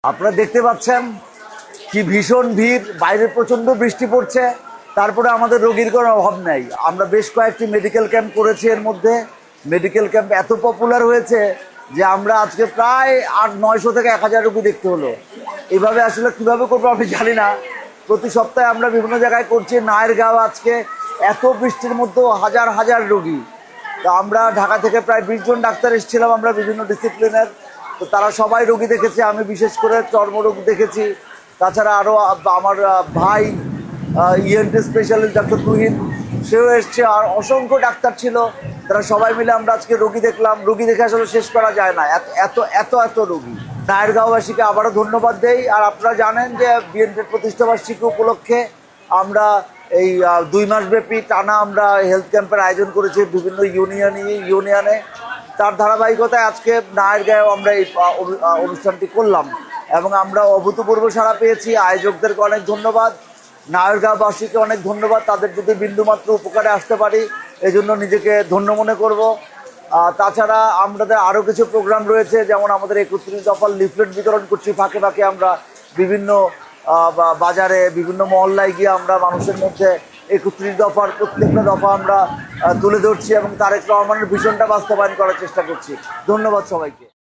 আপনারা দেখতে পাচ্ছেন কি ভীষণ ভিড়, বাইরে প্রচণ্ড বৃষ্টি পড়ছে, তারপরে আমাদের রোগীর কোনো অভাব নেই। আমরা বেশ কয়েকটি মেডিকেল ক্যাম্প করেছি, এর মধ্যে মেডিকেল ক্যাম্প এত পপুলার হয়েছে যে আমরা আজকে প্রায় 800-900 থেকে 1000 রোগী দেখতে হলো। এইভাবে আসলে কীভাবে করবো আমি জানি না। প্রতি সপ্তাহে আমরা বিভিন্ন জায়গায় করছি। নায়েরগাঁও আজকে এত বৃষ্টির মধ্যেও হাজার হাজার রোগী। তো আমরা ঢাকা থেকে প্রায় 20 জন ডাক্তার এসেছিলাম, আমরা বিভিন্ন ডিসিপ্লিনের। তো তারা সবাই রোগী দেখেছে, আমি বিশেষ করে চর্মরোগ দেখেছি। তাছাড়া আরও আমার ভাই ইএনটি স্পেশালিস্ট ডাক্তার তুহিন, সেও এসছে, আর অসংখ্য ডাক্তার ছিল। তারা সবাই মিলে আমরা আজকে রোগী দেখলাম। রোগী দেখে আসলে শেষ করা যায় না, এত এত এত এত রোগী। নায়েরগাঁওবাসীকে আবারও ধন্যবাদ দেই। আর আপনারা জানেন যে বিএনপির প্রতিষ্ঠাবার্ষিকী উপলক্ষে আমরা এই 2 মাসব্যাপী টানা আমরা হেলথ ক্যাম্পের আয়োজন করেছি বিভিন্ন ইউনিয়নে। তার ধারাবাহিকতায় আজকে নায়েরগাঁও আমরা এই অনুষ্ঠানটি করলাম এবং আমরা অভূতপূর্ব সাড়া পেয়েছি। আয়োজকদেরকে অনেক ধন্যবাদ, নায়েরগাঁওবাসীকে অনেক ধন্যবাদ। তাদের যদি বিন্দুমাত্র উপকারে আসতে পারি এজন্য নিজেকে ধন্য মনে করব। তাছাড়া আমাদের আরও কিছু প্রোগ্রাম রয়েছে, যেমন আমাদের 31 দফার লিফলেট বিতরণ করছি। ফাঁকে ফাঁকে আমরা বিভিন্ন বাজারে, বিভিন্ন মহল্লায় গিয়ে আমরা মানুষের মধ্যে 31 দফার প্রত্যেকটা দফা আমরা তুলে ধরছি এবং তারেক রহমানের ভীষণটা বাস্তবায়ন করার চেষ্টা করছি। ধন্যবাদ সবাইকে।